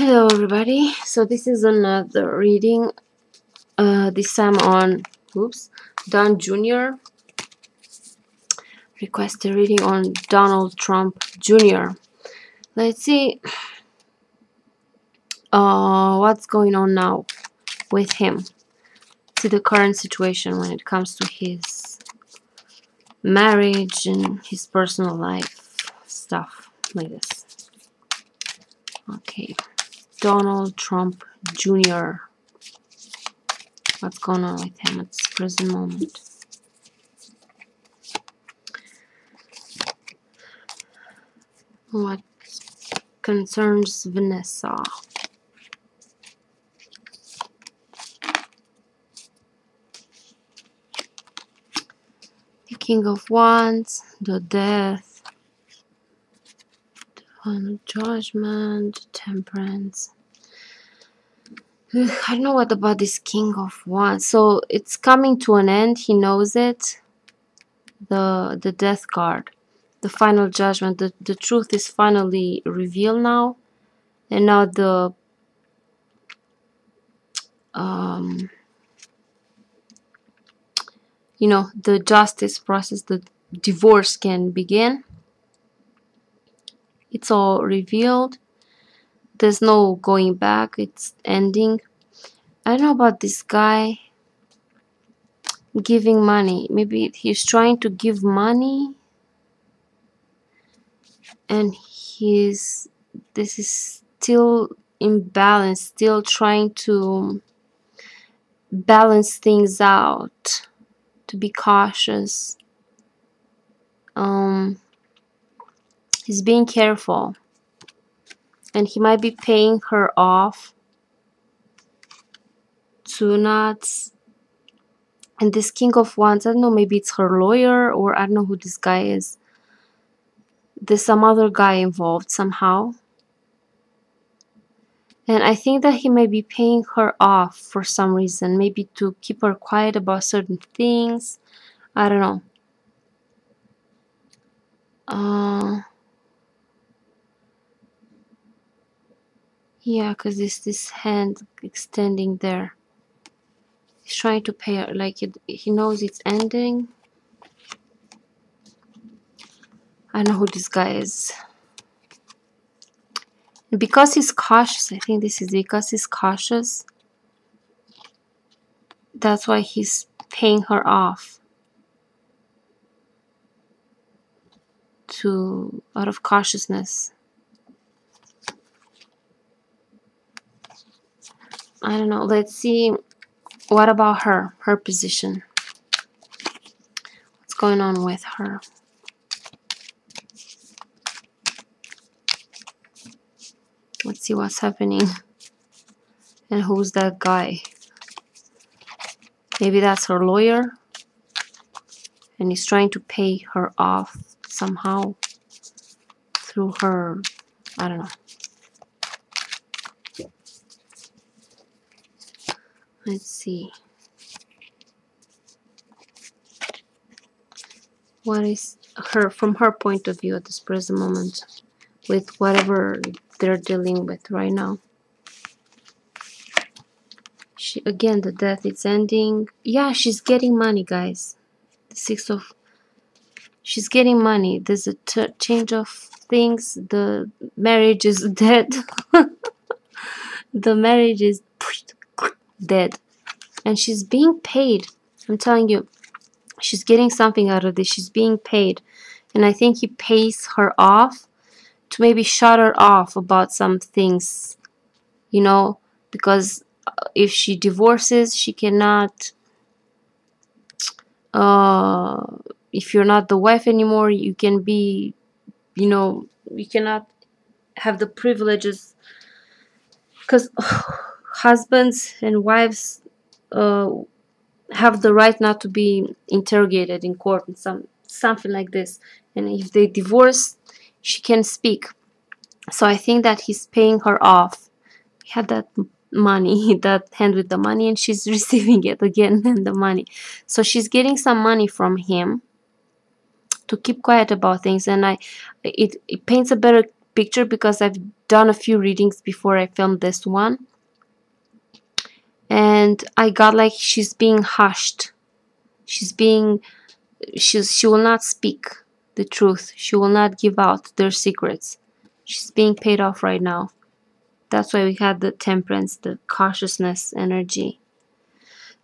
Hello everybody, so this is another reading, this time on, Don Jr. Request a reading on Donald Trump Jr. Let's see what's going on now with him. See the current situation when it comes to his marriage and his personal life stuff like this. Okay, Donald Trump Jr. What's going on with him at this present moment? What concerns Vanessa? The King of Wands, the Death, the Final Judgment, Temperance. I don't know what about this King of Wands. So it's coming to an end. He knows it. The Death card, the Final Judgment. The truth is finally revealed now, and now the the justice process, the divorce can begin. It's all revealed. There's no going back. It's ending. I don't know about this guy giving money. Maybe he's trying to give money, and this is still imbalance, still trying to balance things out, to be cautious. He's being careful, and he might be paying her off to not. And this King of Wands, I don't know, maybe it's her lawyer, or I don't know who this guy is. There's some other guy involved somehow. And I think that he may be paying her off for some reason. Maybe to keep her quiet about certain things. I don't know. Yeah, because there's this hand extending there. He's trying to pay her, like he knows it's ending. I know who this guy is. And because he's cautious, I think this is because he's cautious. That's why he's paying her off. Out of cautiousness. I don't know. Let's see. What about her? Her position. What's going on with her? Let's see what's happening. And who's that guy? Maybe that's her lawyer. And he's trying to pay her off somehow through her. I don't know. Let's see. What is from her point of view at this present moment with whatever they're dealing with right now? Again, the Death, it's ending. Yeah, she's getting money, guys. The she's getting money. There's a change of things. The marriage is dead. The marriage is dead, and she's being paid. I'm telling you, she's getting something out of this. She's being paid, and I think he pays her off to maybe shut her off about some things, because if she divorces, she cannot. If you're not the wife anymore, you can be, you cannot have the privileges, because husbands and wives have the right not to be interrogated in court and something like this. And if they divorce, she can speak. So I think that he's paying her off. He had that money, that hand with the money, and she's receiving it again, and the money. So she's getting some money from him to keep quiet about things, and it paints a better picture because I've done a few readings before I filmed this one, and I got like she's being hushed. She will not speak the truth. She will not give out their secrets. She's being paid off right now. That's why we had the temperance, the cautiousness energy.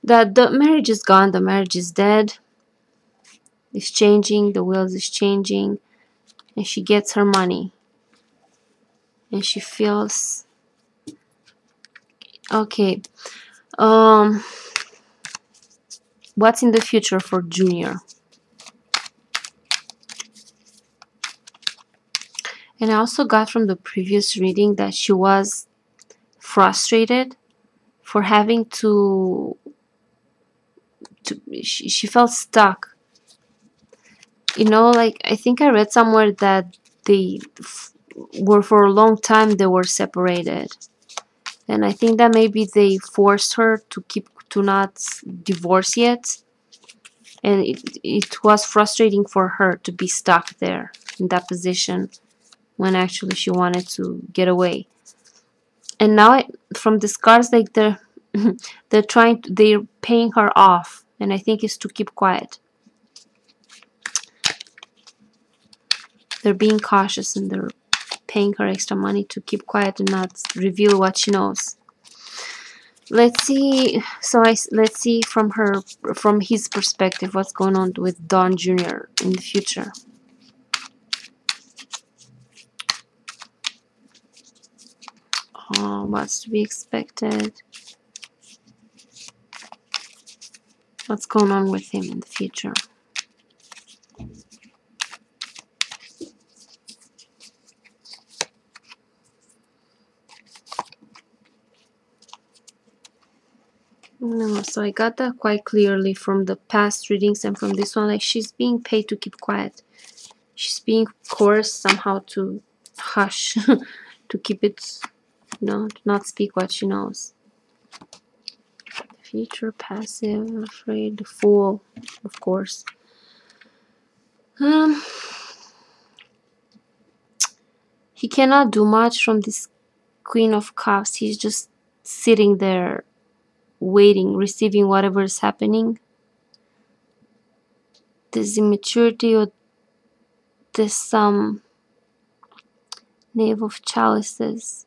That the marriage is gone, the marriage is dead. It's changing, the wheels is changing, and she gets her money. And she feels okay. What's in the future for Junior? And I also got from the previous reading that she was frustrated for having to she felt stuck. You know, like I think I read somewhere that they were for a long time they were separated, and I think that maybe they forced her to not divorce yet, and it was frustrating for her to be stuck there in that position when actually she wanted to get away. And now from the scars, like they're paying her off, and I think it's to keep quiet. They're being cautious and they're paying her extra money to keep quiet and not reveal what she knows. Let's see. Let's see from his perspective what's going on with Don Jr. in the future. What's to be expected? What's going on with him in the future? No, so I got that quite clearly from the past readings and from this one. Like she's being paid to keep quiet. She's being coerced somehow to hush, to keep it, to not speak what she knows. Future, passive, afraid, the fool, of course. He cannot do much from this Queen of Cups. He's just sitting there waiting, receiving whatever is happening. This immaturity or this Knave of Chalices,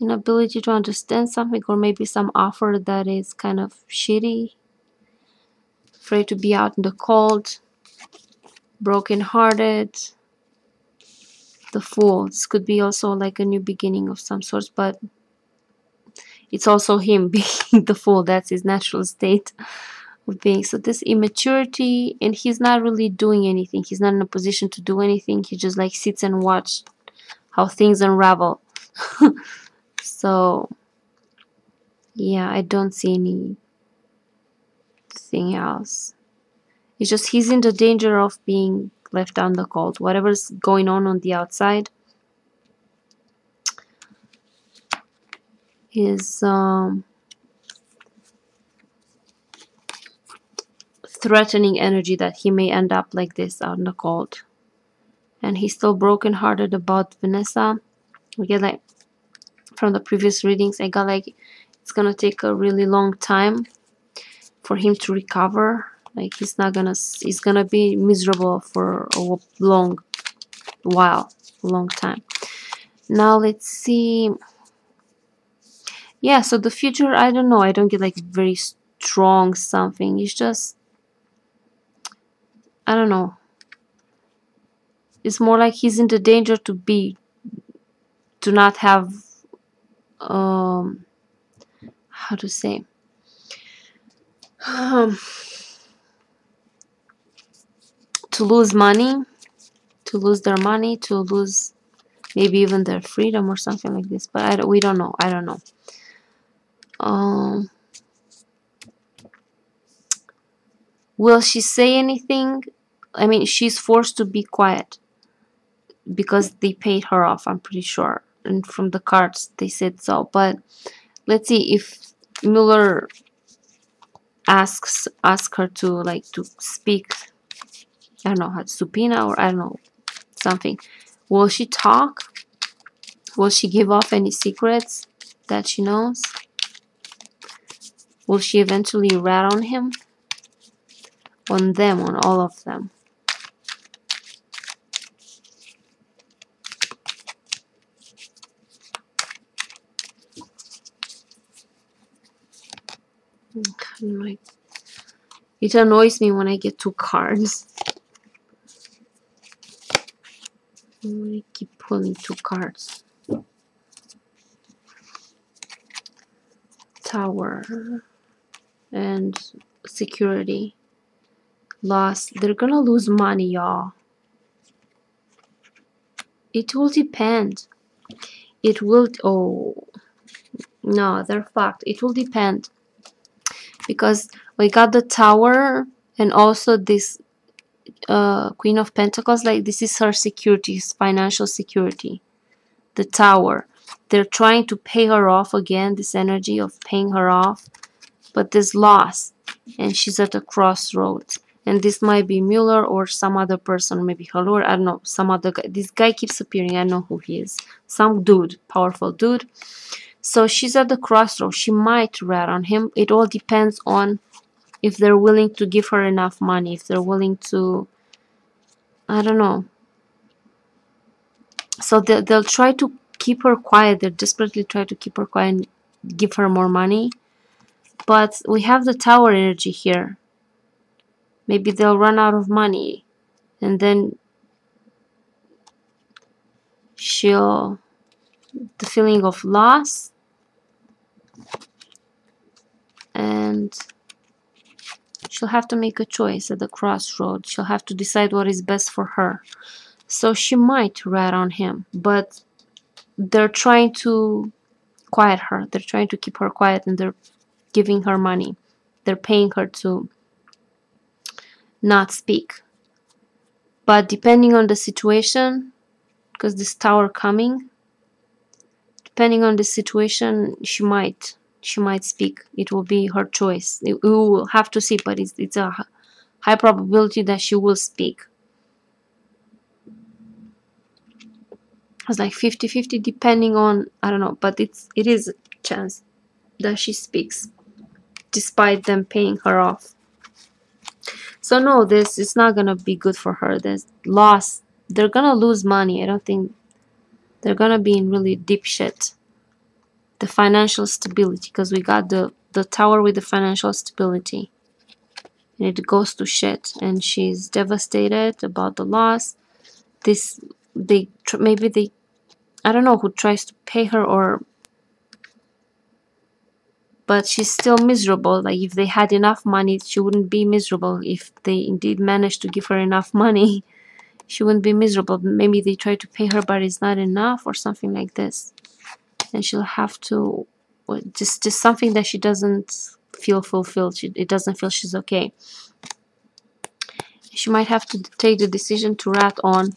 inability to understand something, or maybe some offer that is kind of shitty, afraid to be out in the cold, broken-hearted, the Fool. This could be also like a new beginning of some sorts, but it's also him being the Fool. That's his natural state of being. So this immaturity, and he's not really doing anything. He's not in a position to do anything. He just like sits and watches how things unravel. So yeah, I don't see anything else. It's just he's in the danger of being left on the cold. Whatever's going on the outside is threatening energy that he may end up like this out in the cold. And he's still brokenhearted about Vanessa. We get like from the previous readings, I got like it's gonna take a really long time for him to recover. Like he's gonna be miserable for a long while, a long time. Now let's see. Yeah, so the future, I don't know. I don't get like very strong something. It's just, I don't know. It's more like he's in the danger to not have, how to say, to lose money, to lose their money, to lose maybe even their freedom or something like this. But we don't know. I don't know. Will she say anything? I mean, she's forced to be quiet because they paid her off, I'm pretty sure. And from the cards, they said so. But let's see if Mueller asks her to speak. I don't know, how to subpoena or I don't know, something. Will she talk? Will she give off any secrets that she knows? Will she eventually rat on him? On them, on all of them. It annoys me when I get 2 cards. I'm gonna keep pulling 2 cards. Tower and security. Loss. They're gonna lose money, y'all. It will depend. It will. Oh no, they're fucked. It will depend, because we got the Tower and also this Queen of Pentacles. Like, this is her security, financial security. The Tower. They're trying to pay her off again. This energy of paying her off, but there's loss, and she's at a crossroads. And this might be Mueller or some other person, maybe Halor, I don't know, some other guy. This guy keeps appearing, I know who he is. Some dude, powerful dude. So she's at the crossroads. She might rat on him. It all depends on if they're willing to give her enough money, if they're willing to, I don't know. So they'll try to keep her quiet. They'll desperately try to keep her quiet and give her more money. But we have the Tower energy here. Maybe they'll run out of money, and then the feeling of loss, and she'll have to make a choice at the crossroads. She'll have to decide what is best for her. So she might rat on him, but they're trying to quiet her. They're trying to keep her quiet, and they're giving her money. They're paying her to not speak. But depending on the situation, because this Tower coming, depending on the situation, she might speak. It will be her choice. We will have to see, but it's a high probability that she will speak. It's like 50-50, depending on, I don't know, but it is a chance that she speaks, despite them paying her off. So no, this is not gonna be good for her. There's loss. They're gonna lose money. I don't think they're gonna be in really deep shit. The financial stability, because we got the Tower with the financial stability, and it goes to shit, and she's devastated about the loss. Maybe they, I don't know who tries to pay her, or, but she's still miserable. Like, if they had enough money, she wouldn't be miserable. If they indeed managed to give her enough money, she wouldn't be miserable. Maybe they try to pay her, but it's not enough, or something like this, and she'll have to, just something that she doesn't feel fulfilled. It doesn't feel she's okay. She might have to take the decision to rat on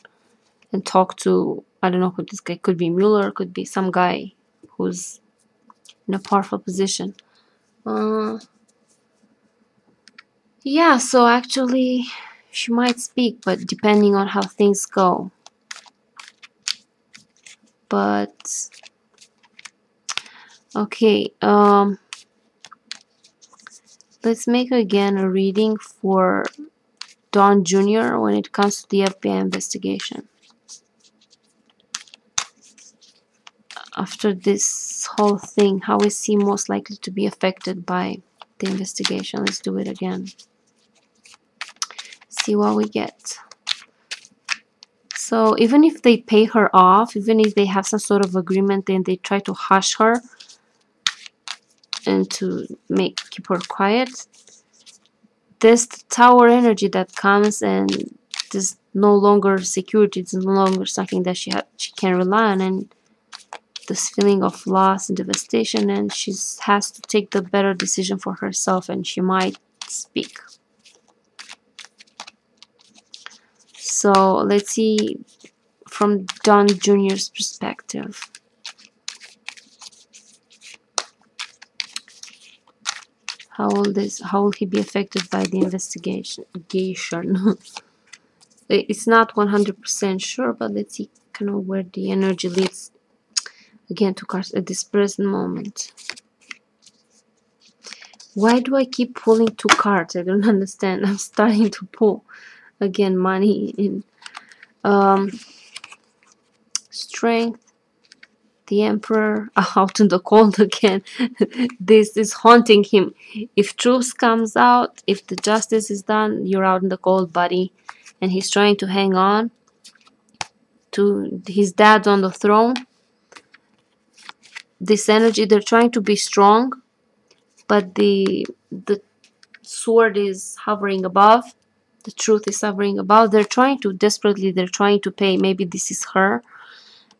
and talk to, I don't know who this guy could be. Mueller, could be some guy who's in a powerful position. Yeah, so actually she might speak, but depending on how things go. But okay, let's make again a reading for Don Jr. when it comes to the FBI investigation. After this whole thing, how is he most likely to be affected by the investigation? Let's do it again. See what we get. So even if they pay her off, even if they have some sort of agreement and they try to hush her and to keep her quiet, there's the Tower energy that comes, and there's no longer security. It's no longer something that she can rely on, and this feeling of loss and devastation, and she has to take the better decision for herself, and she might speak. So let's see from Don Jr.'s perspective. How will he be affected by the investigation? It's not 100% sure, but let's see kind of where the energy leads. Again, 2 cards at this present moment. Why do I keep pulling 2 cards? I don't understand. I'm starting to pull again money in strength, the Emperor, out in the cold again. This is haunting him. If truth comes out, if the justice is done, you're out in the cold, buddy. And he's trying to hang on to his dad on the throne. This energy, they're trying to be strong, but the sword is hovering above. The truth is hovering above. They're trying to desperately, they're trying to pay. Maybe this is her.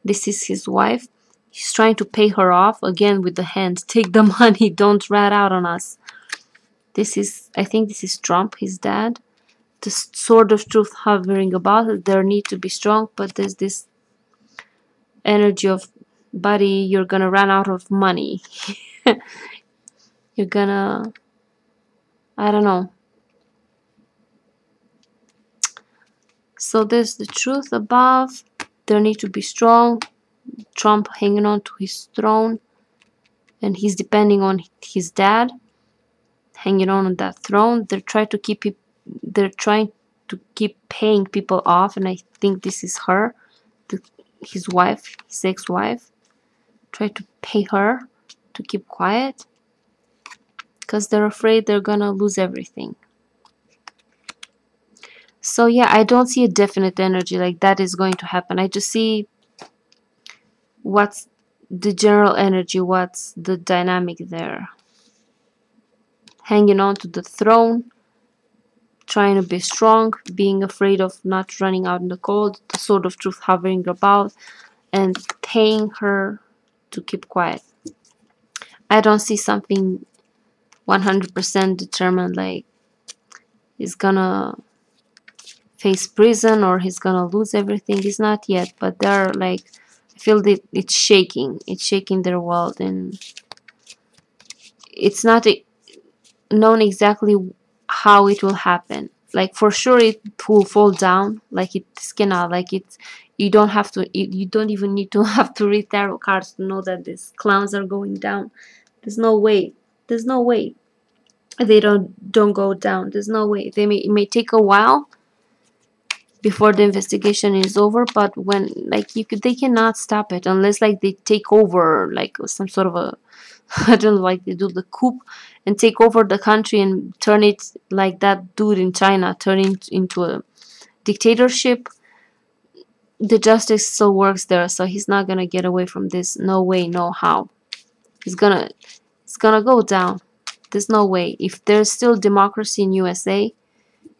This is his wife. He's trying to pay her off again with the hand. Take the money. Don't rat out on us. This is, I think this is Trump, his dad. The sword of truth hovering above. There need to be strong, but there's this energy of, buddy, you're gonna run out of money. You're gonna, I don't know. So there's the truth above. There need to be strong. Trump hanging on to his throne, and he's depending on his dad hanging on that throne. They're trying to keep it, they're trying to keep paying people off, and I think this is her, his wife, his ex-wife. Try to pay her to keep quiet because they're afraid they're gonna lose everything. So yeah, I don't see a definite energy like that is going to happen. I just see what's the general energy, what's the dynamic there. Hanging on to the throne, trying to be strong, being afraid of not running out in the cold, the sword of truth hovering above, and paying her to keep quiet. I don't see something 100% determined, like he's gonna face prison or he's gonna lose everything. It's not yet, but they're like, I feel that it's shaking their world, and it's not known exactly how it will happen. Like for sure it will fall down, like it's cannot, like it's, you don't have to, you don't even need to have to read tarot cards to know that these clowns are going down. There's no way. There's no way they don't go down. There's no way. It may take a while before the investigation is over, but when, like, they cannot stop it unless like they take over, like some sort of a I don't know, like they do the coup and take over the country and turn it like that dude in China, turn it into a dictatorship. The justice still works there, so he's not gonna get away from this. No way, no how. It's gonna go down. There's no way. If there's still democracy in USA,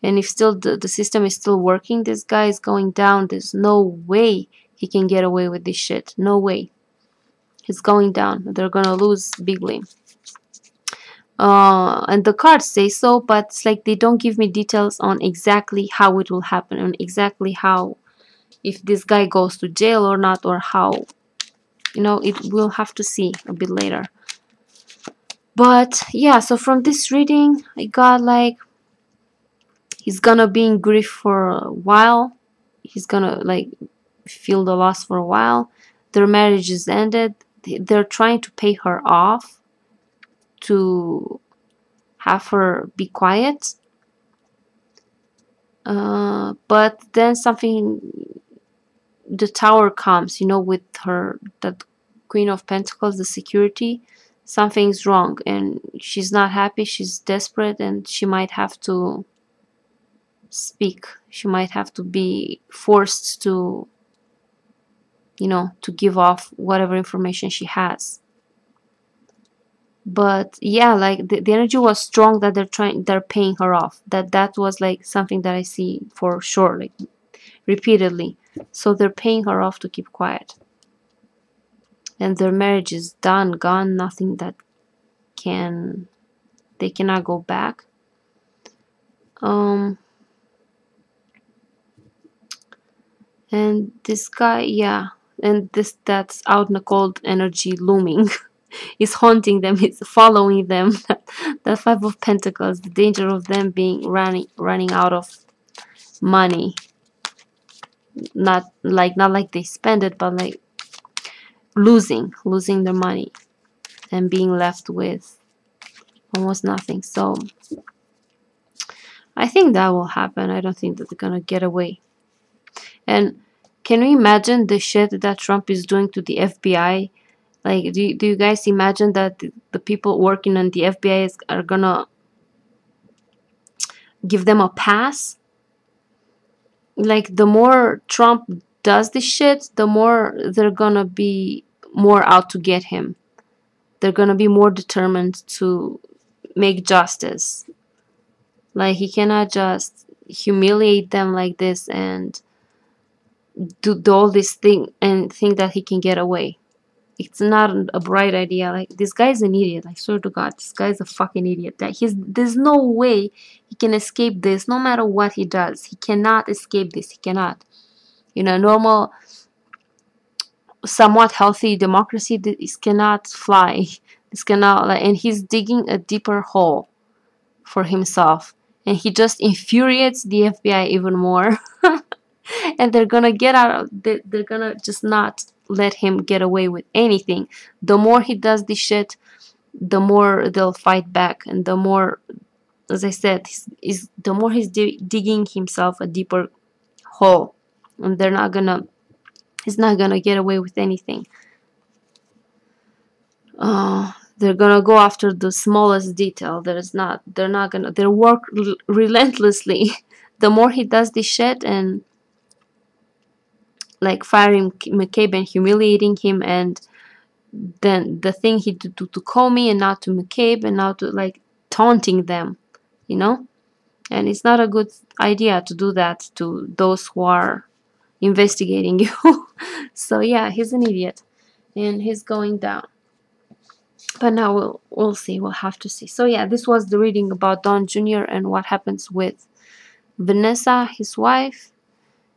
and if still the system is still working, this guy is going down. There's no way he can get away with this shit. No way. He's going down. They're gonna lose bigly. And the cards say so, but it's like they don't give me details on exactly how it will happen, and exactly how, if this guy goes to jail or not, or how, you know, it we'll have to see a bit later. But yeah, so from this reading I got like, he's gonna be in grief for a while. He's gonna like feel the loss for a while. Their marriage is ended. They're trying to pay her off to have her be quiet. But then something, the Tower comes, you know, with her, that Queen of Pentacles, the security. Something's wrong and she's not happy. She's desperate and she might have to speak. She might have to be forced to, you know, to give off whatever information she has. But yeah, like the energy was strong that they're paying her off. That was like something that I see for sure, like repeatedly. So they're paying her off to keep quiet. And their marriage is done, gone, nothing that they cannot go back. And this guy, yeah, and that's out in the cold energy looming. Is haunting them, it's following them. That Five of Pentacles, the danger of them being running out of money. Not like they spend it, but like losing their money and being left with almost nothing. So I think that will happen. I don't think that they're gonna get away. And can you imagine the shit that Trump is doing to the FBI? Like, do you guys imagine that the people working on the FBI are gonna give them a pass? Like, the more Trump does this shit, the more they're gonna be more out to get him. They're gonna be more determined to make justice. Like, he cannot just humiliate them like this and do all this thing and think that he can get away. It's not a bright idea. Like, this guy's an idiot. I swear to God, this guy's a fucking idiot. That there's no way he can escape this. No matter what he does, he cannot escape this. He cannot. You know, normal, somewhat healthy democracy, this cannot fly. This cannot. Like, and he's digging a deeper hole for himself, and he just infuriates the FBI even more. And they're gonna get out. They're gonna just not let him get away with anything. The more he does this shit, the more they'll fight back, and the more, as I said, the more he's digging himself a deeper hole, and he's not gonna get away with anything. They're gonna go after the smallest detail. They work relentlessly. The more he does this shit, and like firing McCabe and humiliating him, and then the thing he did to Comey and now to McCabe, and now to, like, taunting them, you know? And it's not a good idea to do that to those who are investigating you. So yeah, he's an idiot, and he's going down. But now we'll see. We'll have to see. So yeah, this was the reading about Don Jr. and what happens with Vanessa, his wife.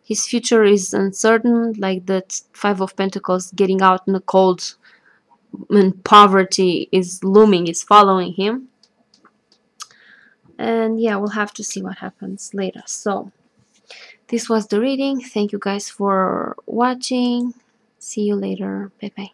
His future is uncertain, like the Five of Pentacles, getting out in the cold, and poverty is looming, is following him. And yeah, we'll have to see what happens later. So this was the reading. Thank you guys for watching. See you later. Bye bye.